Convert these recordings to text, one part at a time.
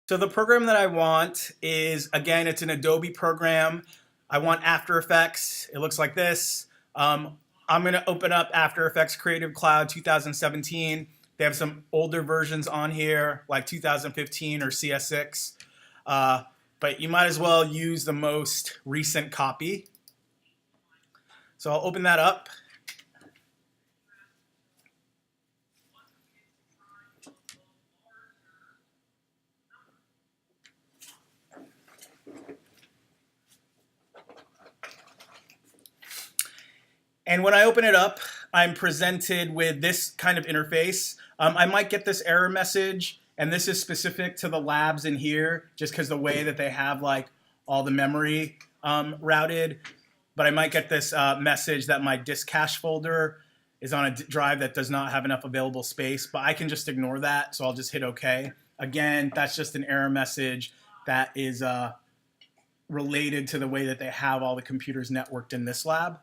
So the program that I want is, again, it's an Adobe program. I want After Effects. It looks like this. I'm going to open up After Effects Creative Cloud 2017. They have some older versions on here, like 2015 or CS6. But you might as well use the most recent copy. So I'll open that up. And when I open it up, I'm presented with this kind of interface. I might get this error message, and this is specific to the labs in here, just because the way that they have like all the memory routed. But I might get this message that my disk cache folder is on a drive that does not have enough available space, but I can just ignore that, so I'll just hit OK. Again, that's just an error message that is related to the way that they have all the computers networked in this lab.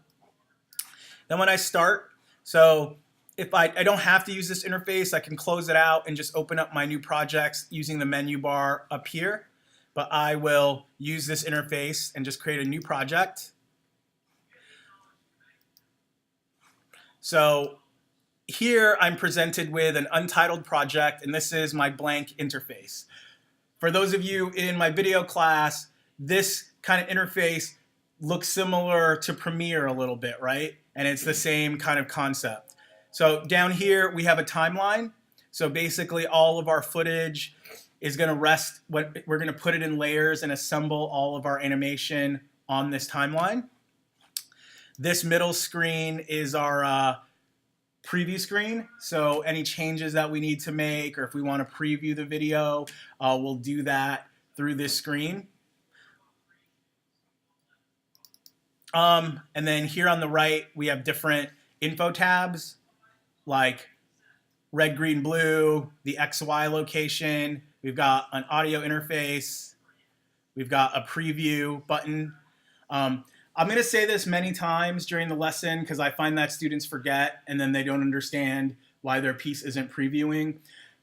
Then when I start, so if I don't have to use this interface, I can close it out and just open up my new projects using the menu bar up here. But I will use this interface and just create a new project. So here I'm presented with an untitled project, and this is my blank interface. For those of you in my video class, this kind of interface looks similar to Premiere a little bit, right? And it's the same kind of concept. So down here, we have a timeline. So basically all of our footage is gonna rest, we're gonna put it in layers and assemble all of our animation on this timeline. This middle screen is our preview screen. So any changes that we need to make, or if we wanna preview the video, we'll do that through this screen. And then here on the right, we have different info tabs like red, green, blue, the XY location. We've got an audio interface. We've got a preview button. I'm going to say this many times during the lesson because I find that students forget and then they don't understand why their piece isn't previewing.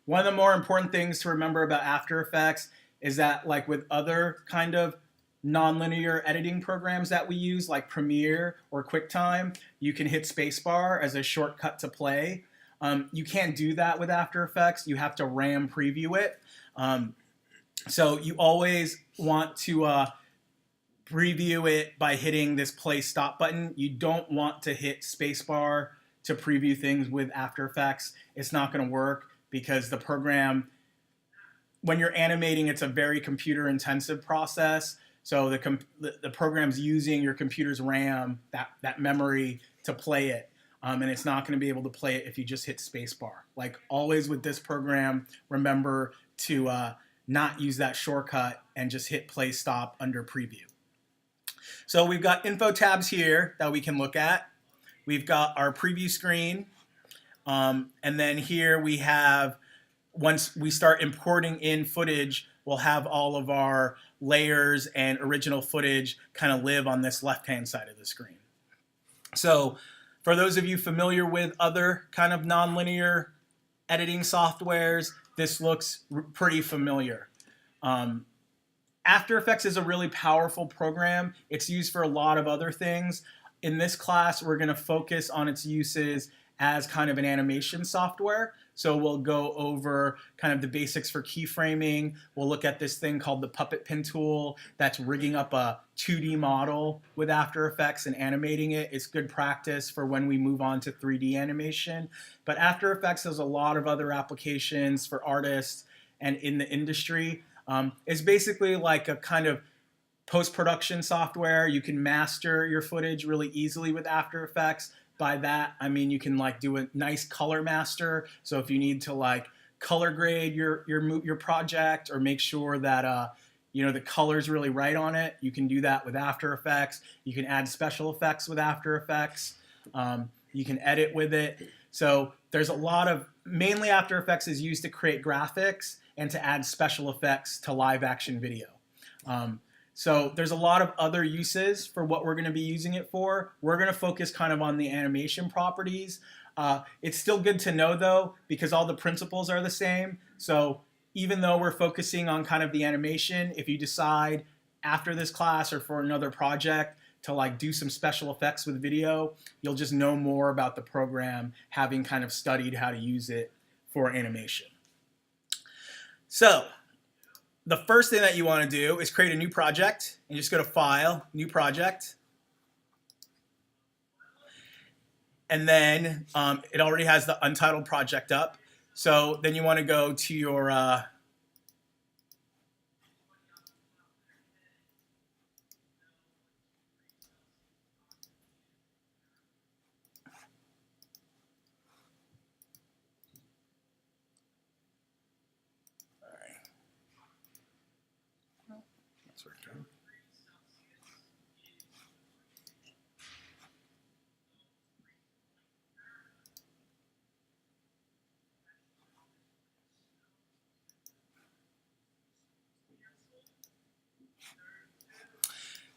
One of the more important things to remember about After Effects is that, like with other kind of nonlinear editing programs that we use like Premiere or QuickTime, you can hit spacebar as a shortcut to play. You can't do that with After Effects. You have to RAM preview it. So you always want to preview it by hitting this play stop button. You don't want to hit spacebar to preview things with After Effects. It's not going to work because the program, when you're animating, it's a very computer intensive process. So the program's using your computer's RAM, that memory, to play it. And it's not going to be able to play it if you just hit spacebar. Like always with this program, remember to not use that shortcut and just hit play stop under preview. So we've got info tabs here that we can look at. We've got our preview screen. And then here we have, once we start importing in footage, we'll have all of our layers and original footage kind of live on this left-hand side of the screen. So for those of you familiar with other kind of nonlinear editing softwares, this looks pretty familiar. After Effects is a really powerful program. It's used for a lot of other things. In this class, we're going to focus on its uses as kind of an animation software. So we'll go over kind of the basics for keyframing. We'll look at this thing called the puppet pin tool that's rigging up a 2D model with After Effects and animating it. It's good practice for when we move on to 3D animation. But After Effects has a lot of other applications for artists and in the industry. It's basically like a kind of post-production software. You can master your footage really easily with After Effects. By that, I mean you can like do a nice color master. So if you need to like color grade your project or make sure that you know the color's really right on it, you can do that with After Effects. You can add special effects with After Effects. You can edit with it. So there's a lot of, mainly After Effects is used to create graphics and to add special effects to live action video. So there's a lot of other uses for what we're going to be using it for. We're going to focus kind of on the animation properties. It's still good to know though, because all the principles are the same. So even though we're focusing on kind of the animation, if you decide after this class or for another project to like do some special effects with video, you'll just know more about the program having kind of studied how to use it for animation. So the first thing that you want to do is create a new project and just go to File, New Project. And then it already has the untitled project up. So then you want to go to your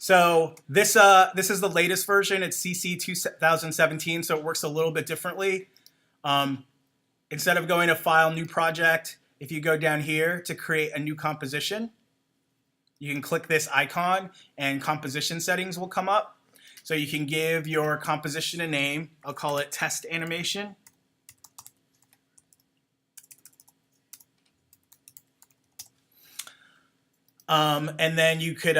So this is the latest version. It's CC 2017, so it works a little bit differently. Instead of going to File, New Project, if you go down here to create a new composition, you can click this icon and composition settings will come up. So you can give your composition a name. I'll call it Test Animation. And then you could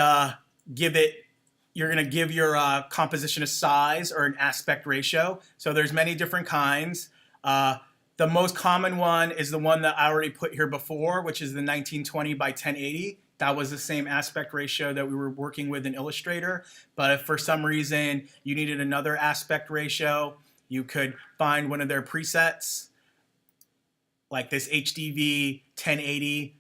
you're going to give your composition a size or an aspect ratio. So there's many different kinds. The most common one is the one that I already put here before, which is the 1920 by 1080. That was the same aspect ratio that we were working with in Illustrator. But if for some reason you needed another aspect ratio, you could find one of their presets, like this HDV 1080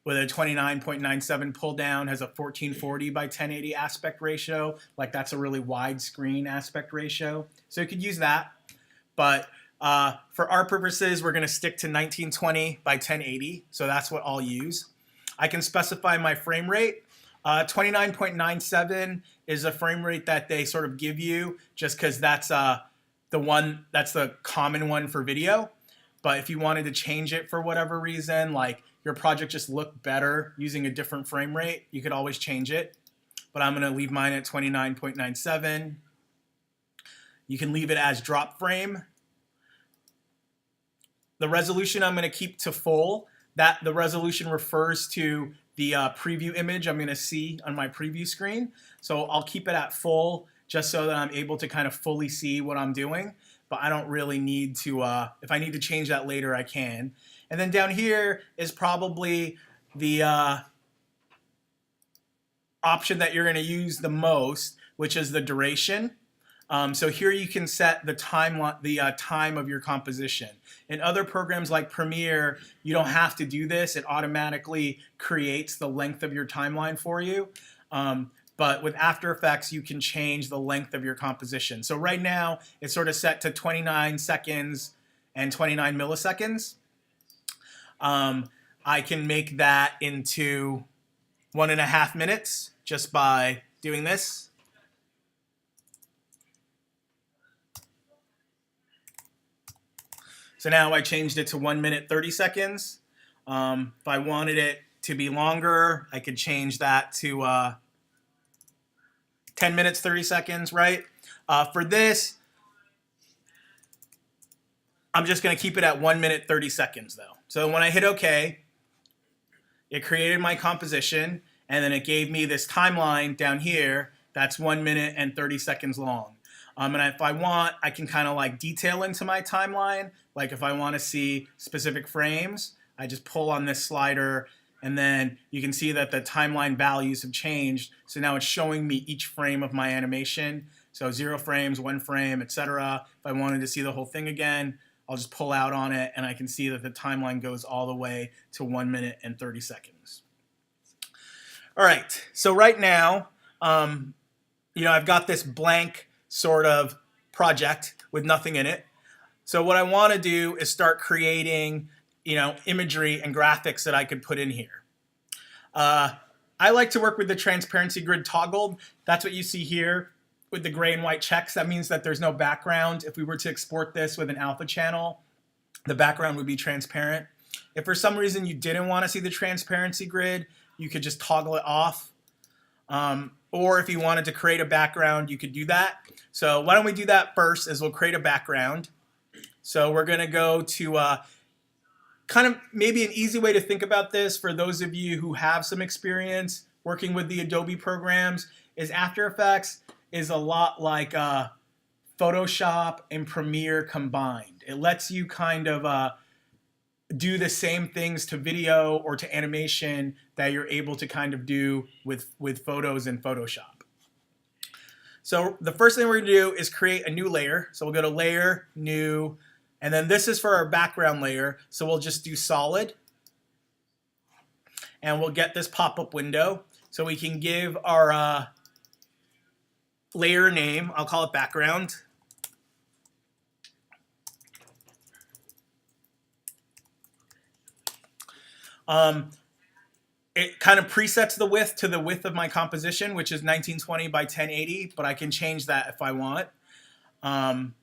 with a 29.97 pull down, has a 1440 by 1080 aspect ratio. Like that's a really wide screen aspect ratio. So you could use that. But for our purposes, we're going to stick to 1920 by 1080. So that's what I'll use. I can specify my frame rate. 29.97 is a frame rate that they sort of give you just because that's the common one for video. But if you wanted to change it for whatever reason, like your project just looked better using a different frame rate, you could always change it. But I'm going to leave mine at 29.97. You can leave it as drop frame. The resolution I'm going to keep to full. The resolution refers to the preview image I'm going to see on my preview screen. So I'll keep it at full just so that I'm able to kind of fully see what I'm doing. But I don't really need to, if I need to change that later, I can. And then down here is probably the option that you're going to use the most, which is the duration. So here you can set the time of your composition. In other programs like Premiere, you don't have to do this. It automatically creates the length of your timeline for you. But with After Effects, you can change the length of your composition. So right now, it's sort of set to 29 seconds and 29 milliseconds. I can make that into 1.5 minutes just by doing this. So now I changed it to 1 minute 30 seconds. If I wanted it to be longer, I could change that to 10 minutes 30 seconds, right? For this, I'm just going to keep it at 1 minute 30 seconds though. So when I hit OK, it created my composition, and then it gave me this timeline down here that's 1 minute and 30 seconds long. And if I want, I can kind of like detail into my timeline. Like if I want to see specific frames, I just pull on this slider, and then you can see that the timeline values have changed. So now it's showing me each frame of my animation. So 0 frames, 1 frame, etc. If I wanted to see the whole thing again, I'll just pull out on it, and I can see that the timeline goes all the way to 1 minute and 30 seconds. All right, so right now, I've got this blank sort of project with nothing in it. So what I want to do is start creating, imagery and graphics that I could put in here. I like to work with the transparency grid toggled. That's what you see here with the gray and white checks. That means that there's no background. If we were to export this with an alpha channel, the background would be transparent. If for some reason you didn't want to see the transparency grid, you could just toggle it off. Or if you wanted to create a background, you could do that. So why don't we do that first, is we'll create a background. So we're going to go to kind of maybe an easy way to think about this for those of you who have some experience working with the Adobe programs is After Effects is a lot like Photoshop and Premiere combined. It lets you kind of do the same things to video or to animation that you're able to kind of do with photos in Photoshop. So the first thing we're going to do is create a new layer. So we'll go to Layer, New, and then this is for our background layer. So we'll just do Solid. And we'll get this pop-up window. So we can give our layer a name. I'll call it Background. It kind of presets the width to the width of my composition, which is 1920 by 1080, but I can change that if I want. And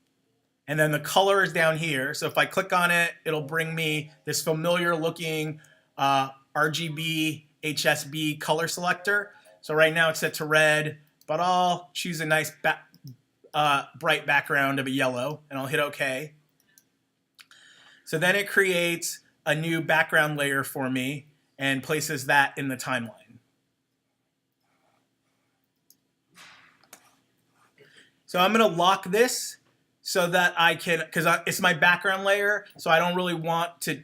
then the color is down here. So if I click on it, it'll bring me this familiar looking RGB HSB color selector. So right now it's set to red, but I'll choose a nice bright background of a yellow, and I'll hit OK. So then it creates a new background layer for me and places that in the timeline. So I'm going to lock this so that I can, because it's my background layer, so I don't really want to,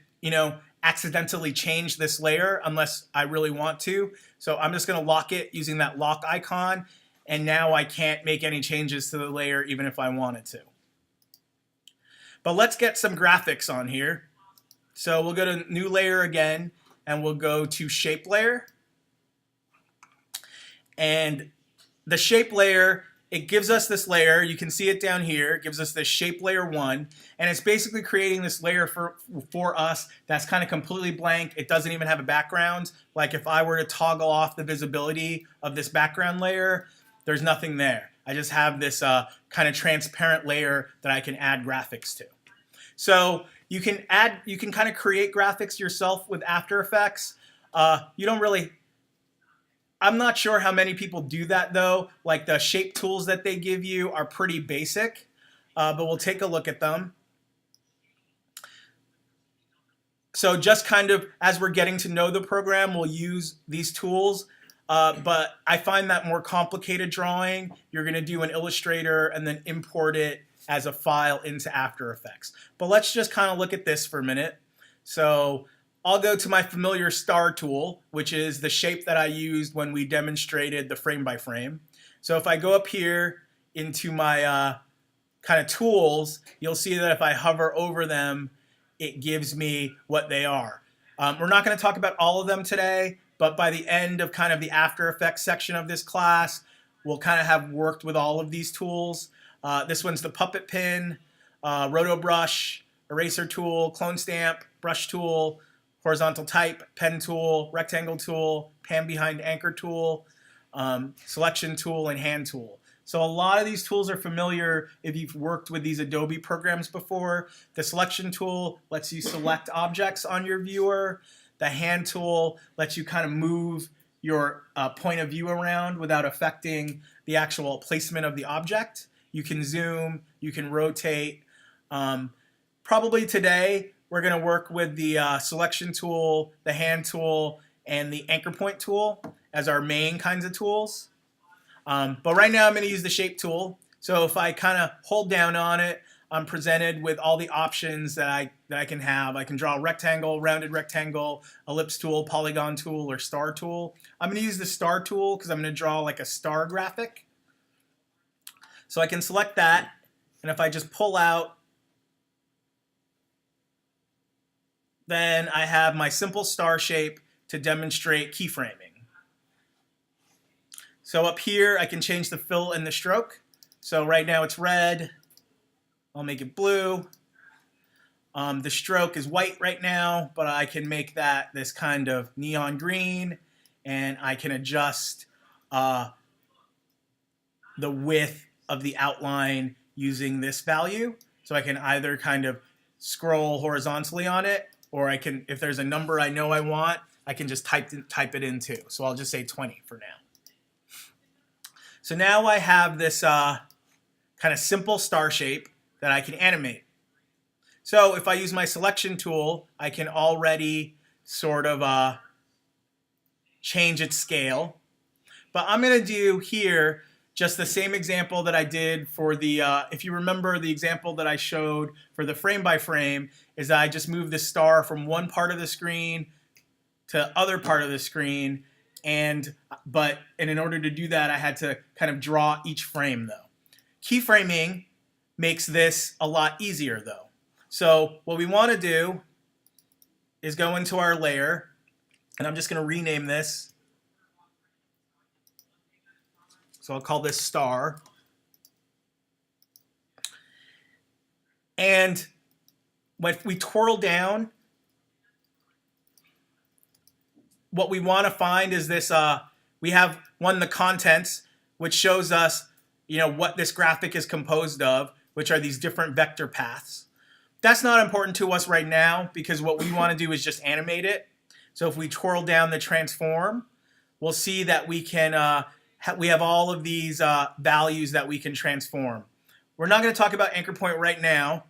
accidentally change this layer unless I really want to. So I'm just going to lock it using that lock icon, and now I can't make any changes to the layer even if I wanted to. But let's get some graphics on here. So we'll go to New Layer again, and we'll go to Shape Layer. And the Shape Layer, it gives us this layer. You can see it down here. It gives us this Shape Layer 1. And it's basically creating this layer for us that's kind of completely blank. It doesn't even have a background. Like if I were to toggle off the visibility of this background layer, there's nothing there. I just have this kind of transparent layer that I can add graphics to. So you can kind of create graphics yourself with After Effects. I'm not sure how many people do that though. Like the shape tools that they give you are pretty basic, but we'll take a look at them. So just kind of as we're getting to know the program, we'll use these tools. But I find that more complicated drawing, you're going to do an Illustrator and then import it as a file into After Effects. But let's just kind of look at this for a minute. So I'll go to my familiar star tool, which is the shape that I used when we demonstrated the frame by frame. So if I go up here into my kind of tools, you'll see that if I hover over them, it gives me what they are. We're not going to talk about all of them today, but by the end of kind of the After Effects section of this class, we'll kind of have worked with all of these tools. This one's the puppet pin, roto brush, eraser tool, clone stamp, brush tool, horizontal type, pen tool, rectangle tool, pan behind anchor tool, selection tool, and hand tool. So a lot of these tools are familiar if you've worked with these Adobe programs before. The selection tool lets you select objects on your viewer. The hand tool lets you kind of move your point of view around without affecting the actual placement of the object. You can zoom, you can rotate. Probably today, we're going to work with the selection tool, the hand tool, and the anchor point tool as our main kinds of tools. But right now, I'm going to use the shape tool. So if I kind of hold down on it, I'm presented with all the options that I can have. I can draw a rectangle, rounded rectangle, ellipse tool, polygon tool, or star tool. I'm going to use the star tool because I'm going to draw like a star graphic. So I can select that, and if I just pull out, then I have my simple star shape to demonstrate keyframing. So up here, I can change the fill and the stroke. So right now it's red. I'll make it blue. The stroke is white right now, but I can make that this kind of neon green, and I can adjust the width of the outline using this value. So I can either kind of scroll horizontally on it or I can, if there's a number I know I want, I can just type it in too. So I'll just say 20 for now. So now I have this kind of simple star shape that I can animate. So if I use my selection tool, I can already sort of change its scale. But I'm going to do here just the same example that I did for the, if you remember the example that I showed for the frame by frame, is I just moved the star from one part of the screen to other part of the screen. And in order to do that, I had to kind of draw each frame though. Keyframing makes this a lot easier though. So what we want to do is go into our layer, and I'm just going to rename this. So I'll call this star. And when we twirl down, what we want to find is this, we have the contents, which shows us, what this graphic is composed of, which are these different vector paths. That's not important to us right now because what we want to do is just animate it. So if we twirl down the transform, we'll see that we can, we have all of these values that we can transform. We're not going to talk about anchor point right now,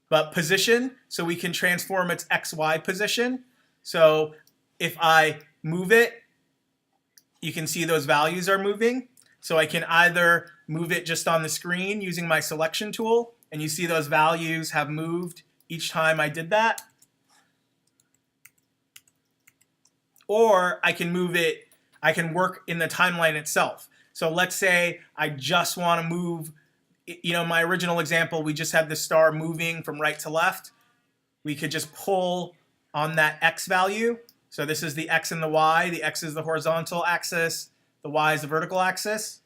but position, so we can transform its XY position. So if I move it, you can see those values are moving. So I can either move it just on the screen using my selection tool, and you see those values have moved each time I did that. Or I can move it, I can work in the timeline itself. So let's say I just want to move, my original example, we just had the star moving from right to left. We could just pull on that X value. So this is the X and the Y. The X is the horizontal axis. The Y is the vertical axis.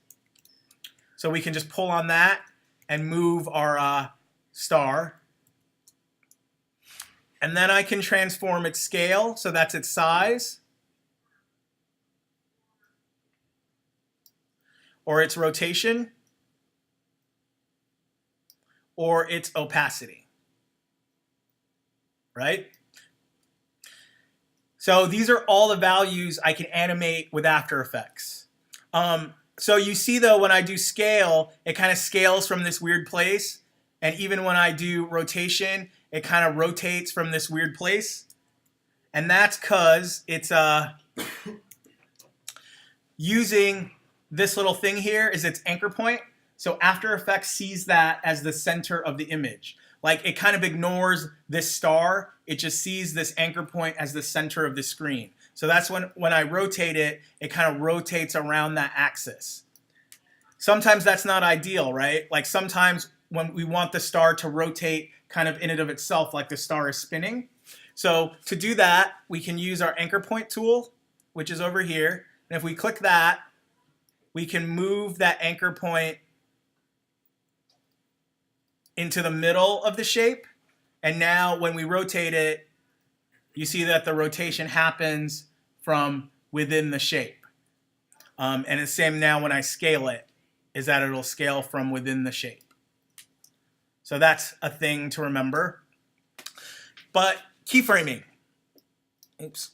So we can just pull on that and move our star. And then I can transform its scale, so that's its size, or its rotation, or its opacity, right? So these are all the values I can animate with After Effects. So you see though, when I do scale, it kind of scales from this weird place. And even when I do rotation, it kind of rotates from this weird place. And that's because it's using this little thing here is its anchor point. So After Effects sees that as the center of the image. Like it kind of ignores this star. It just sees this anchor point as the center of the screen. So that's when I rotate it, it kind of rotates around that axis. Sometimes that's not ideal, right? Like sometimes when we want the star to rotate kind of in and of itself, like the star is spinning. So to do that, we can use our anchor point tool, which is over here. And if we click that, we can move that anchor point into the middle of the shape. And now when we rotate it, you see that the rotation happens from within the shape. And the same now when I scale it, is that it'll scale from within the shape. So that's a thing to remember. But keyframing. Oops.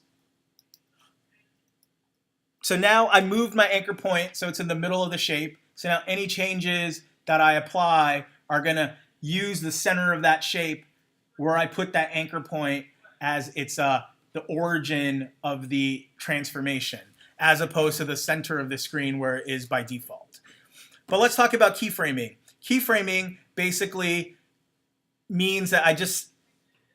So now I moved my anchor point, so it's in the middle of the shape. So now any changes that I apply are going to use the center of that shape where I put that anchor point as it's the origin of the transformation, as opposed to the center of the screen where it is by default. But let's talk about keyframing. Keyframing basically means that I just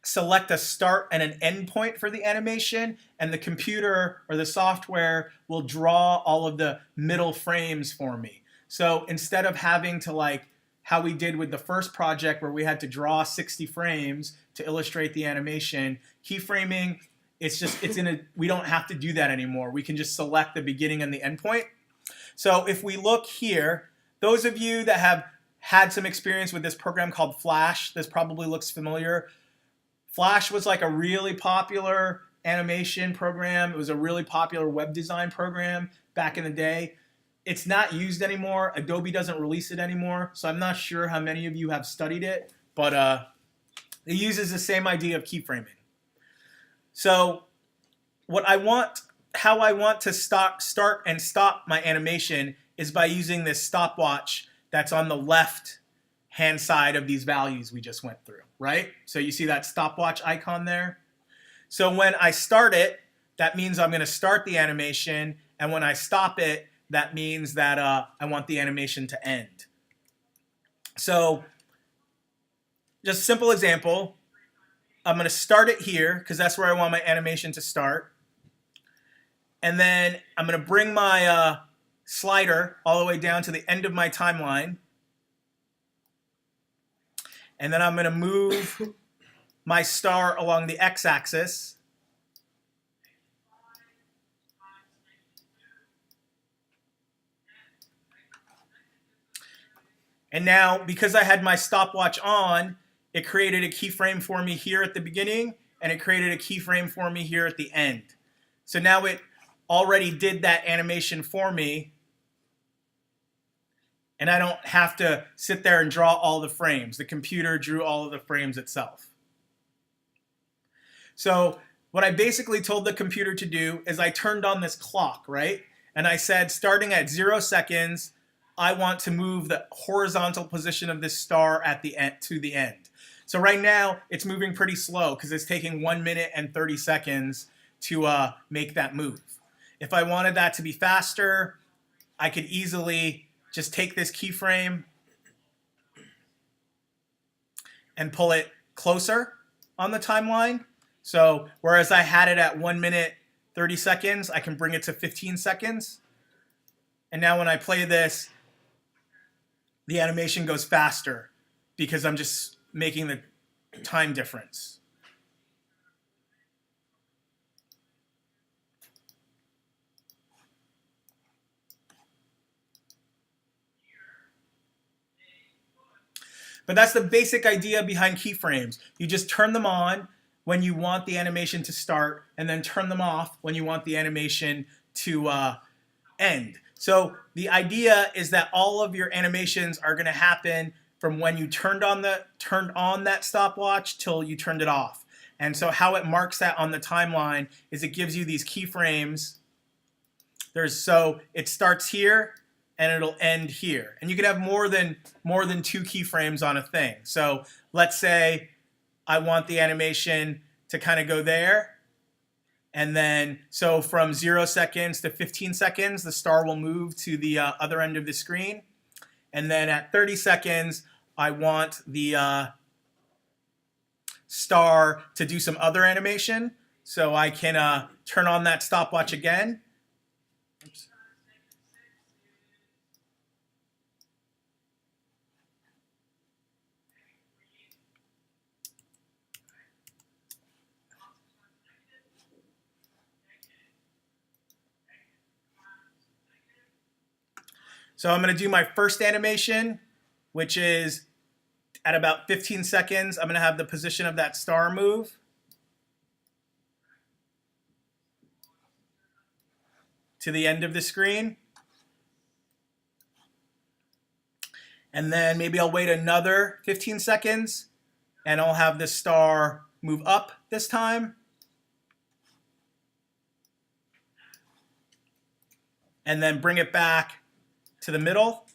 select a start and an end point for the animation, and the computer or the software will draw all of the middle frames for me. So instead of having to, like how we did with the first project where we had to draw 60 frames to illustrate the animation, keyframing, we don't have to do that anymore. We can just select the beginning and the end point. So if we look here, those of you that have had some experience with this program called Flash, this probably looks familiar. Flash was like a really popular animation program. It was a really popular web design program back in the day. It's not used anymore. Adobe doesn't release it anymore. So I'm not sure how many of you have studied it, but it uses the same idea of keyframing. So how I want to start and stop my animation is by using this stopwatch that's on the left hand side of these values we just went through, right? So you see that stopwatch icon there? So when I start it, that means I'm going to start the animation, and when I stop it, that means that I want the animation to end. So just a simple example, I'm going to start it here because that's where I want my animation to start. And then I'm going to bring my slider all the way down to the end of my timeline. And then I'm going to move my star along the x-axis. And now, because I had my stopwatch on, it created a keyframe for me here at the beginning, and it created a keyframe for me here at the end. So now it already did that animation for me, and I don't have to sit there and draw all the frames. The computer drew all of the frames itself. So what I basically told the computer to do is I turned on this clock, right? And I said, starting at 0 seconds, I want to move the horizontal position of this star at the end to the end. So right now, it's moving pretty slow because it's taking 1 minute and 30 seconds to make that move. If I wanted that to be faster, I could easily just take this keyframe and pull it closer on the timeline. So whereas I had it at 1 minute, 30 seconds, I can bring it to 15 seconds. And now when I play this, the animation goes faster because I'm just making the time difference. But that's the basic idea behind keyframes. You just turn them on when you want the animation to start, and then turn them off when you want the animation to end. So the idea is that all of your animations are going to happen from when you turned on that stopwatch till you turned it off. And so how it marks that on the timeline is it gives you these keyframes. So it starts here and it'll end here. And you can have more than 2 keyframes on a thing. So let's say I want the animation to kind of go there. And then, so from 0 seconds to 15 seconds, the star will move to the other end of the screen. And then at 30 seconds, I want the star to do some other animation. So I can turn on that stopwatch again. Oops. So I'm going to do my first animation, which is at about 15 seconds. I'm going to have the position of that star move. To the end of the screen. And then maybe I'll wait another 15 seconds and I'll have the star move up this time. And then bring it back to the middle.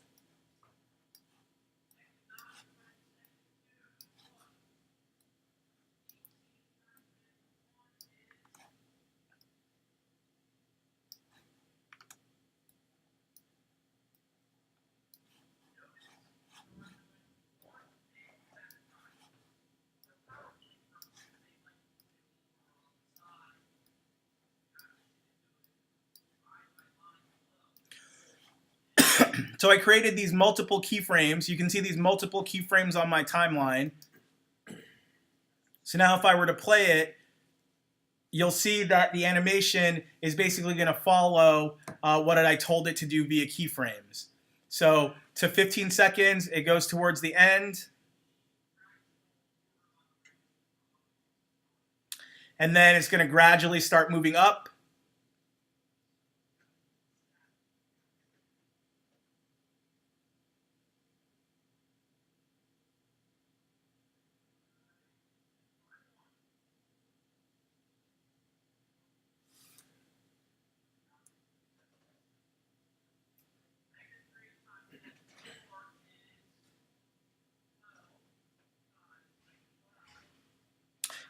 So I created these multiple keyframes. You can see these multiple keyframes on my timeline. So now if I were to play it, you'll see that the animation is basically going to follow what I told it to do via keyframes. So to 15 seconds, it goes towards the end. And then it's going to gradually start moving up.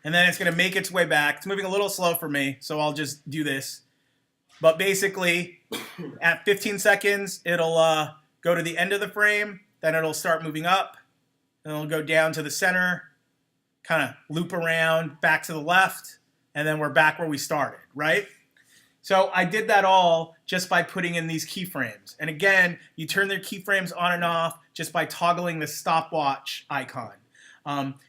and then it's going to make its way back. It's moving a little slow for me, so I'll just do this. But basically, at 15 seconds, it'll go to the end of the frame, then it'll start moving up, and it'll go down to the center, kind of loop around, back to the left, and then we're back where we started, right? So I did that all just by putting in these keyframes. And again, you turn their keyframes on and off just by toggling the stopwatch icon.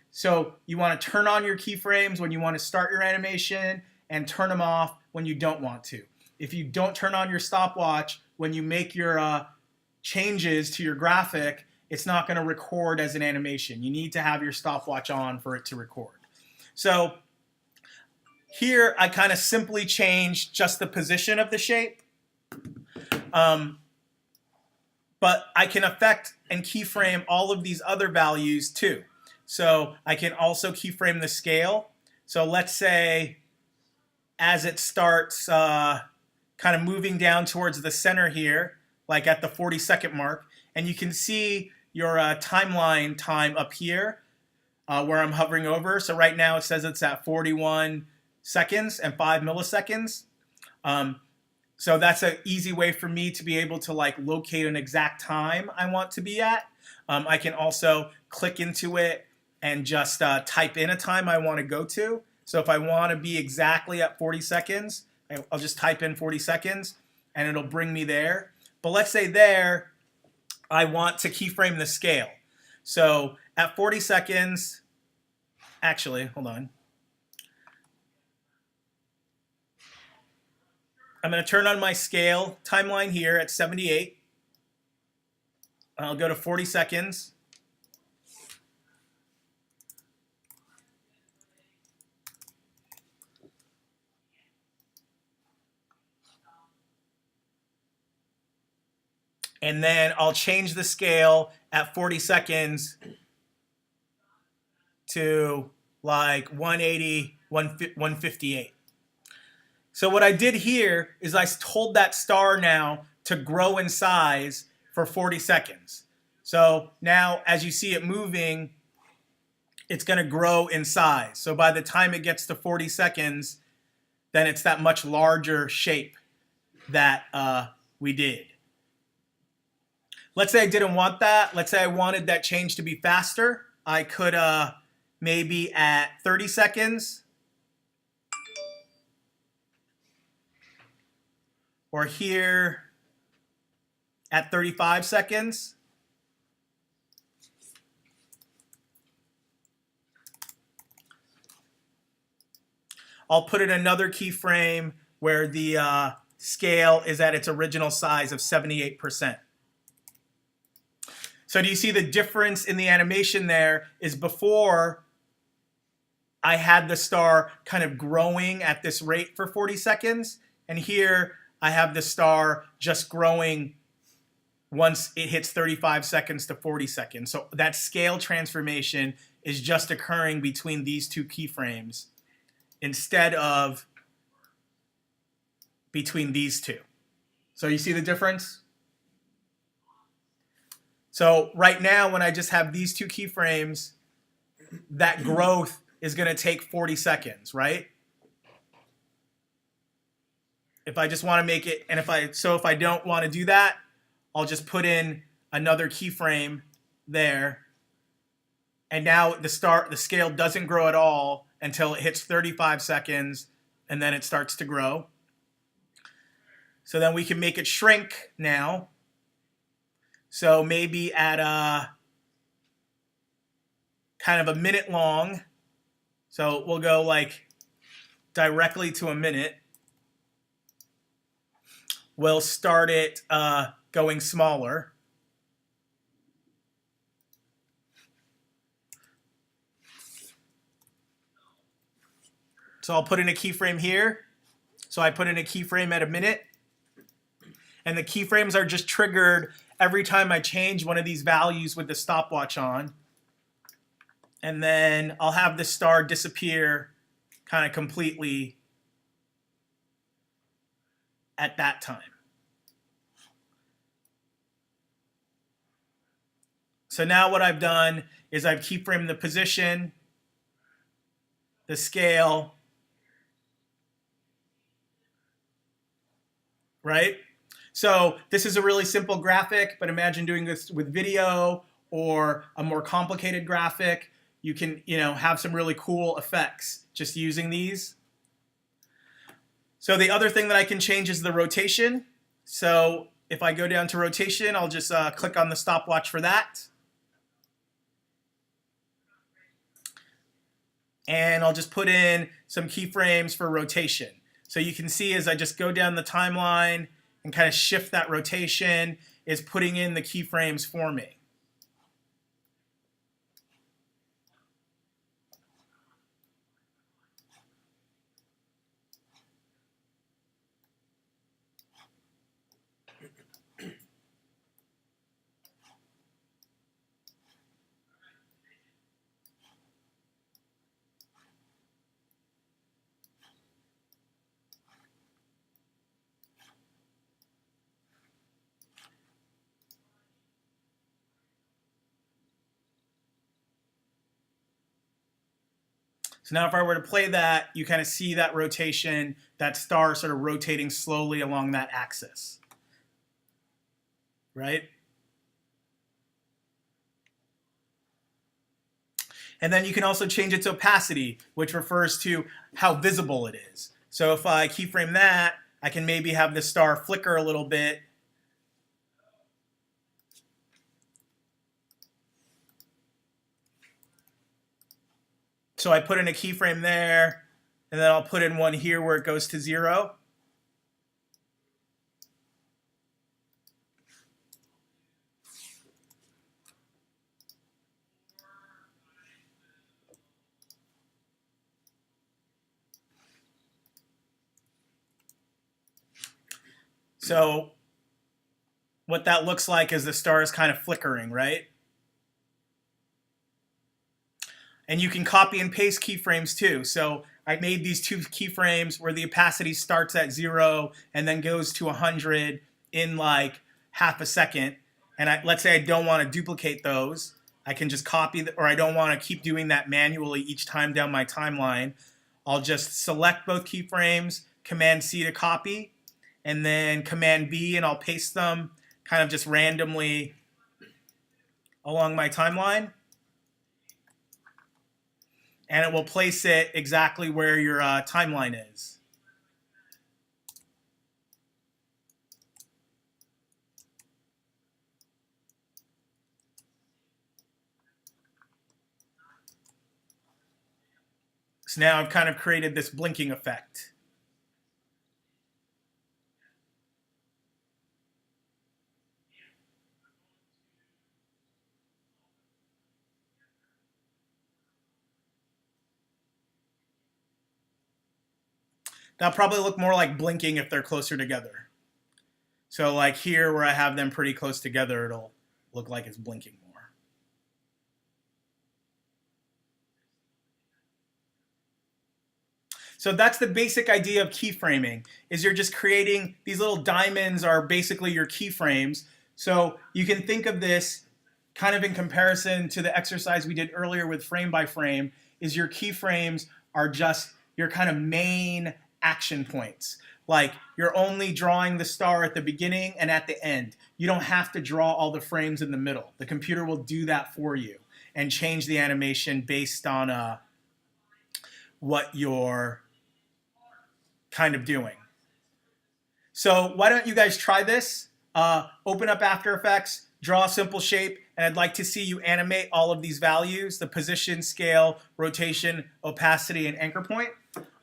So you want to turn on your keyframes when you want to start your animation and turn them off when you don't want to. If you don't turn on your stopwatch when you make your changes to your graphic, it's not going to record as an animation. You need to have your stopwatch on for it to record. So here I kind of simply changed just the position of the shape. But I can affect and keyframe all of these other values too. So I can also keyframe the scale. So let's say as it starts kind of moving down towards the center here, like at the 40-second mark, and you can see your timeline time up here where I'm hovering over. So right now it says it's at 41 seconds and 5 milliseconds. So that's an easy way for me to be able to like locate an exact time I want to be at. I can also click into it and just type in a time I want to go to. So if I want to be exactly at 40 seconds, I'll just type in 40 seconds and it'll bring me there. But let's say there, I want to keyframe the scale. So at 40 seconds, actually, hold on. I'm going to turn on my scale timeline here at 78. I'll go to 40 seconds. And then I'll change the scale at 40 seconds to like 180, 158. So what I did here is I told that star now to grow in size for 40 seconds. So now as you see it moving, it's going to grow in size. So by the time it gets to 40 seconds, then it's that much larger shape that we did. Let's say I didn't want that. Let's say I wanted that change to be faster. I could maybe at 30 seconds or here at 35 seconds. I'll put in another keyframe where the scale is at its original size of 78%. So do you see the difference in the animation there is before I had the star kind of growing at this rate for 40 seconds, and here I have the star just growing once it hits 35 seconds to 40 seconds. So that scale transformation is just occurring between these two keyframes instead of between these two. So you see the difference? So right now, when I just have these two keyframes, that growth is going to take 40 seconds, right? If I just want to make it, and if I don't want to do that, I'll just put in another keyframe there. And now the scale doesn't grow at all until it hits 35 seconds, and then it starts to grow. So then we can make it shrink now. So maybe at kind of a minute long. So we'll go like directly to a minute. We'll start it going smaller. So I'll put in a keyframe here. So I put in a keyframe at a minute. And the keyframes are just triggered every time I change one of these values with the stopwatch on. And then I'll have the star disappear kind of completely at that time. So now what I've done is I've keyframed the position. the scale, right? So this is a really simple graphic, but imagine doing this with video or a more complicated graphic. You can, have some really cool effects just using these. So the other thing that I can change is the rotation. So if I go down to rotation, I'll just click on the stopwatch for that. And I'll just put in some keyframes for rotation. So you can see as I just go down the timeline and kind of shift that rotation, is putting in the keyframes for me. So now if I were to play that, you kind of see that rotation, that star sort of rotating slowly along that axis, right? And then you can also change its opacity, which refers to how visible it is. So if I keyframe that, I can maybe have the star flicker a little bit. So I put in a keyframe there, and then I'll put in one here where it goes to 0. So what that looks like is the star is kind of flickering, right? And you can copy and paste keyframes too. So I made these 2 keyframes where the opacity starts at 0 and then goes to 100 in like half a second. And let's say I don't want to duplicate those. I can just copy, or I don't want to keep doing that manually each time down my timeline. I'll just select both keyframes, Command C to copy, and then Command B, and I'll paste them kind of just randomly along my timeline. And it will place it exactly where your timeline is. So now I've kind of created this blinking effect. That'll probably look more like blinking if they're closer together. So like here where I have them pretty close together, it'll look like it's blinking more. So that's the basic idea of keyframing, is you're just creating, these little diamonds are basically your keyframes. So you can think of this kind of in comparison to the exercise we did earlier with frame by frame, is your keyframes are just your kind of main action points. Like you're only drawing the star at the beginning and at the end. You don't have to draw all the frames in the middle. The computer will do that for you and change the animation based on what you're kind of doing. So why don't you guys try this? Open up After Effects, draw a simple shape, and I'd like to see you animate all of these values, the position, scale, rotation, opacity, and anchor point.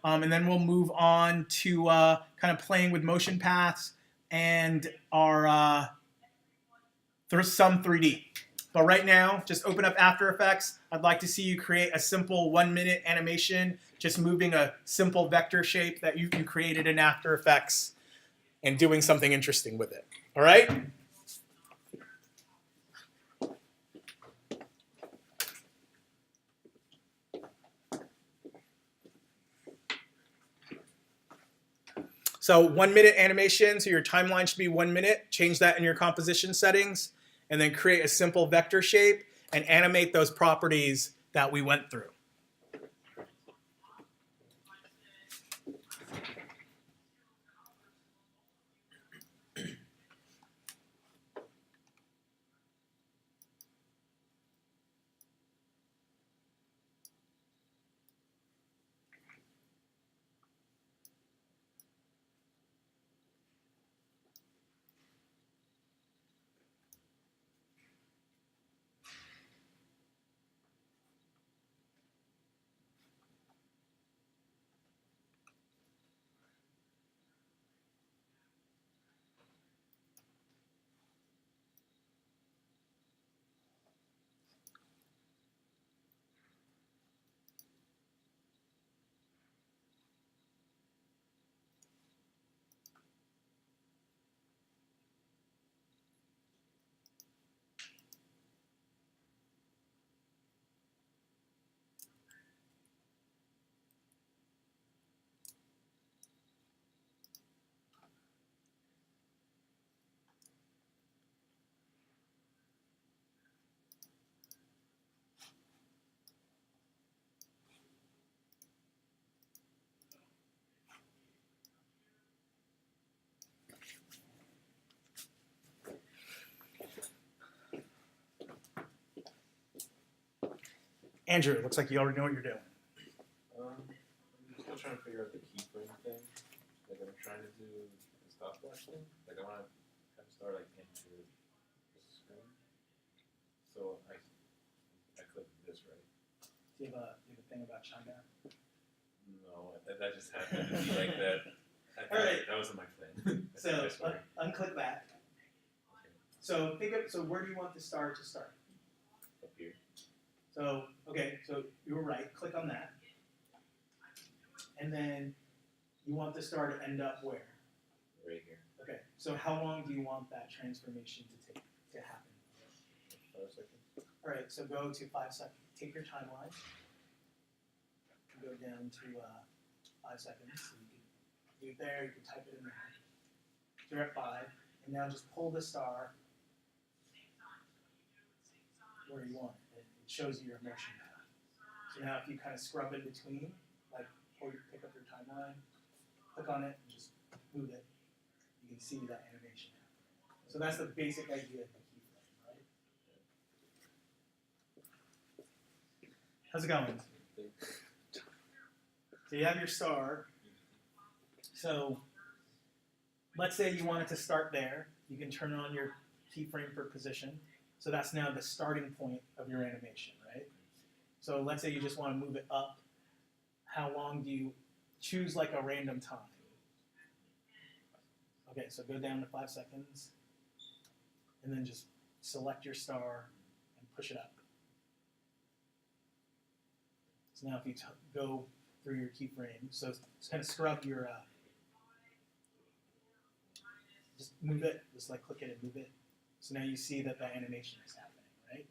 And then we'll move on to kind of playing with motion paths and our some 3D. But right now, just open up After Effects. I'd like to see you create a simple 1-minute animation, just moving a simple vector shape that you created in After Effects and doing something interesting with it. All right? So 1-minute animation, so your timeline should be 1 minute. Change that in your composition settings, and then create a simple vector shape and animate those properties that we went through. Andrew, it looks like you already know what you're doing. I'm still trying to figure out the keyframe thing. Like I'm trying to do the stopwatch thing. Like I want to have start like into the screen. So I click this, right? Do you have a thing about China? No, that just happened to be like that. All right. That wasn't my plan. So unclick that. Okay. So where do you want the star to start? Up here. So you were right. Click on that, and then you want the star to end up where? Right here. Okay. So how long do you want that transformation to happen? 5 seconds. All right. So go to 5 seconds. Take your timeline. Go down to 5 seconds. So you can do it there. You can type it in there. So you're at 5, and now just pull the star where you want it. It shows you your motion path. So now if you kind of scrub in between, like pick up your timeline, click on it, and just move it, you can see that animation happening. So that's the basic idea of the keyframe, right? How's it going? So you have your star. So let's say you want it to start there. You can turn on your keyframe for position. So that's now the starting point of your animation, right? So let's say you just want to move it up. How long do you choose like a random time? Okay, so go down to 5 seconds, and then just select your star and push it up. So now if you go through your keyframe, so just kind of scrub your, just move it, just like click it and move it. So now you see that the animation is happening, right?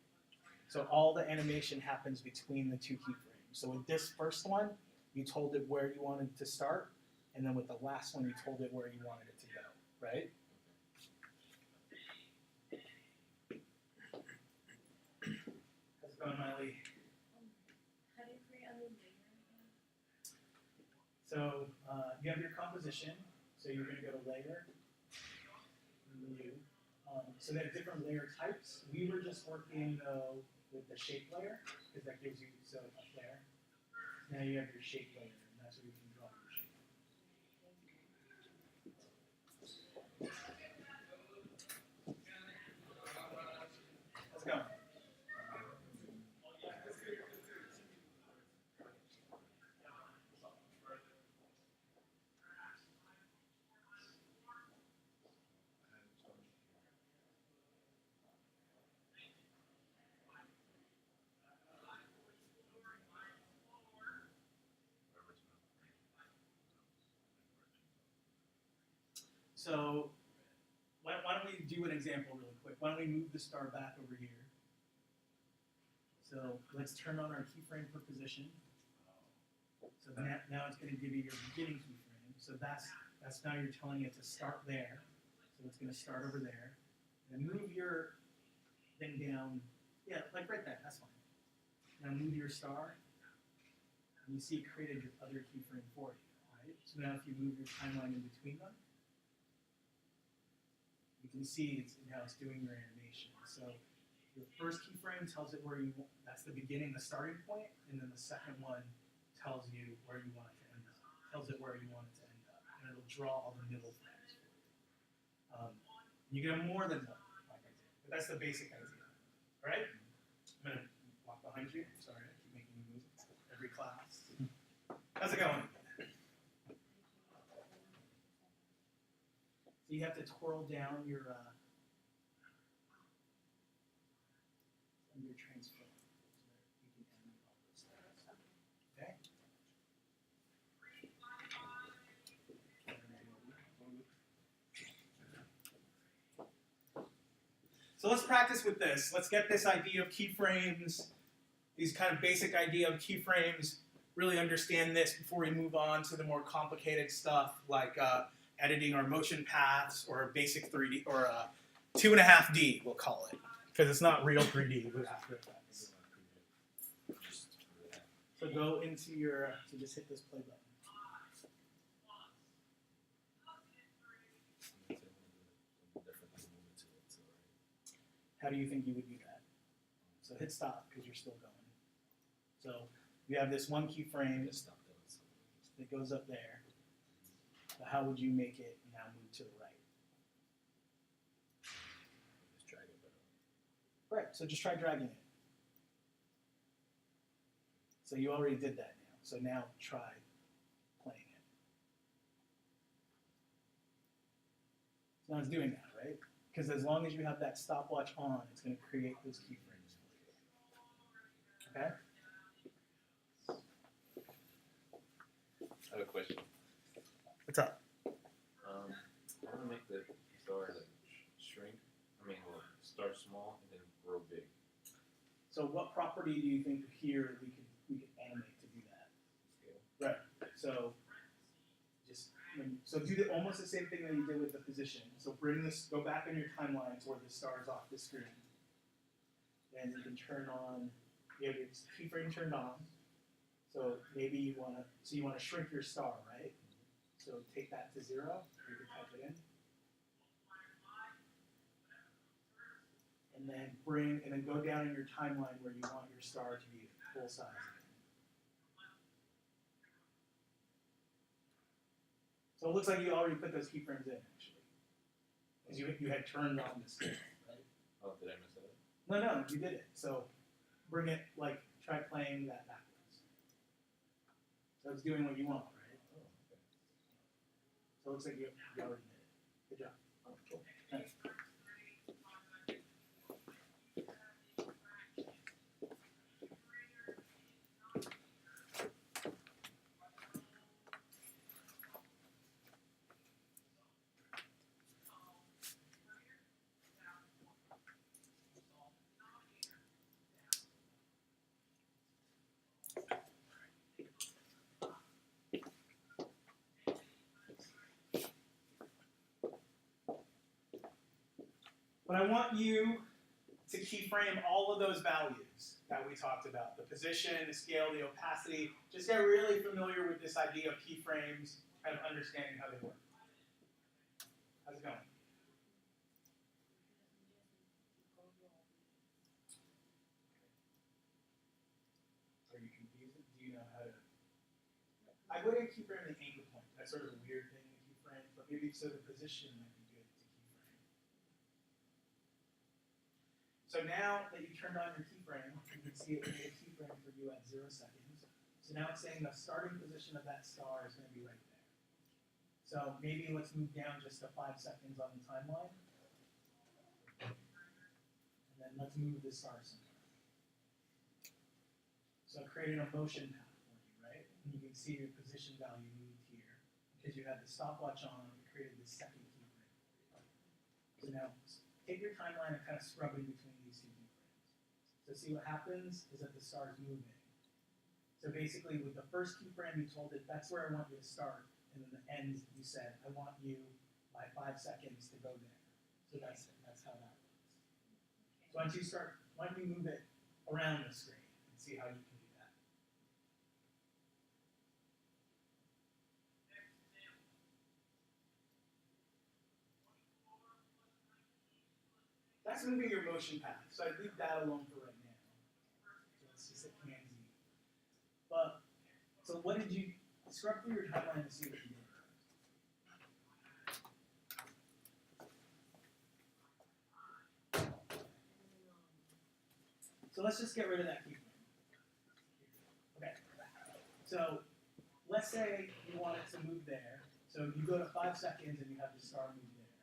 So all the animation happens between the two keyframes. So with this first one, you told it where you wanted it to start, and then with the last one, you told it where you wanted it to go, right? How's it going, Miley? How do you create a new layer again? So you have your composition. So you're going to go to Layer, New. So they have different layer types. We were just working though with the shape layer because that gives you a flare. Now you have your shape layer, and that's where you can draw your shape. How's it going? So why don't we do an example really quick? Why don't we move the star back over here? So let's turn on our keyframe for position. So now it's going to give you your beginning keyframe. So that's now you're telling it to start there. So it's going to start over there. And move your thing down. Yeah, like right there. That's fine. Now move your star. And you see it created your other keyframe for you. Right? So now if you move your timeline in between them, you can see now it's doing your animation. So your first keyframe tells it where you want, that's the beginning, the starting point, and then the second one tells you where you want it to end up. Tells it where you want it to end up, and it'll draw all the middle frames for you. You can have more than one, like I did, but that's the basic idea. All right? I'm gonna walk behind you. Sorry, I keep making you move every class. How's it going? So you have to twirl down your transfer so that you can animate all those things. Okay? So let's practice with this. Let's get this idea of keyframes, these kind of basic idea of keyframes, really understand this before we move on to the more complicated stuff like editing our motion paths or basic 3D or 2.5D, we'll call it, because it's not real 3D with After Effects. So go into your, so just hit this play button. How do you think you would do that? So hit stop because you're still going. So you have this one keyframe Just stop doing something. that goes up there. So how would you make it now move to the right? Just drag it better. Right, so just try dragging it. So you already did that now. So now try playing it. So now it's doing that, right? Because as long as you have that stopwatch on, it's going to create those keyframes for you. Okay? I have a question. What's up? I want to make the star like shrink. Well, start small and then grow big. So what property do you think here we could animate to do that? Scale. Right. So do almost the same thing that you did with the position. So go back in your timeline to where the star is off the screen. And you can turn on, you have your keyframe turned on. So maybe you want to shrink your star, right? So take that to 0, or you can type it in. And then go down in your timeline where you want your star to be full size. So it looks like you already put those keyframes in, actually. Because you had turned on the scale, right? Oh, did I mess that up? No, you did it. So bring it, try playing that backwards. So it's doing what you want, right? Oh, okay. So it looks like you already did it. Good job. Oh, cool. Thanks. But I want you to keyframe all of those values that we talked about. The position, the scale, the opacity. Just get really familiar with this idea of keyframes, kind of understanding how they work. How's it going? Are you confused? Do you know how to? I wouldn't keyframe the anchor point. That's sort of a weird thing to keyframe, but maybe so the position might be good to keyframe. So now that you turned on your keyframe, you can see it made a keyframe for you at 0 seconds. So now it's saying the starting position of that star is going to be right there. So maybe let's move down just to 5 seconds on the timeline. And then let's move the star somewhere. So I created a motion path for you, right? And you can see your position value moved here. Because you had the stopwatch on, it created the second keyframe. So now take your timeline and kind of scrub in between these two keyframes. So see what happens is that the star is moving. So basically with the first keyframe you told it, that's where I want you to start. And then the end you said, I want you by 5 seconds to go there. So that's how that works. So why don't you move it around the screen and see how you can do that. That's moving your motion path. So I leave that alone for right now. So let's just hit Command Z. But so what did you scrub through your timeline to see what you did? So let's just get rid of that keyframe. Okay. So let's say you want it to move there. So you go to 5 seconds and you have the star move there.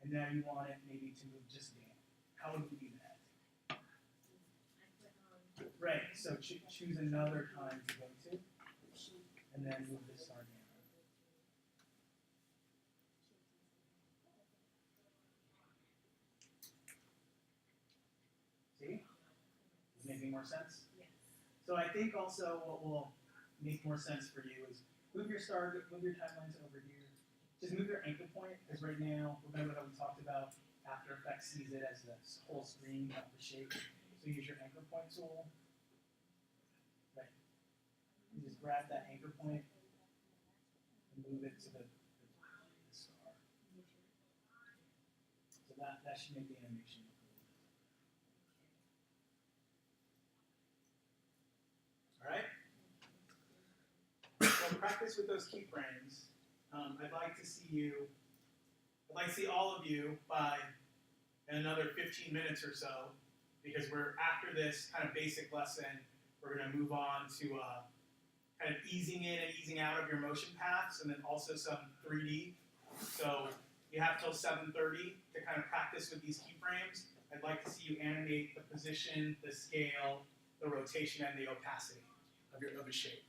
And now you want it maybe to move just down. How would you do that? Right, so choose another time to go to, and then move the star down. See? Is it making more sense? Yes. So I think also what will make more sense for you is move your timeline to over here. Just move your anchor point, because right now, remember how we talked about After Effects sees it as the whole screen, not the shape. So use your anchor point tool. Right. You just grab that anchor point and move it to the star. So that should make the animation look a little bit. All practice with those keyframes, I'd like to see all of you by another 15 minutes or so, because we're after this kind of basic lesson, we're going to move on to kind of easing in and easing out of your motion paths, and then also some 3D. So you have till 7:30 to kind of practice with these keyframes. I'd like to see you animate the position, the scale, the rotation, and the opacity of a shape.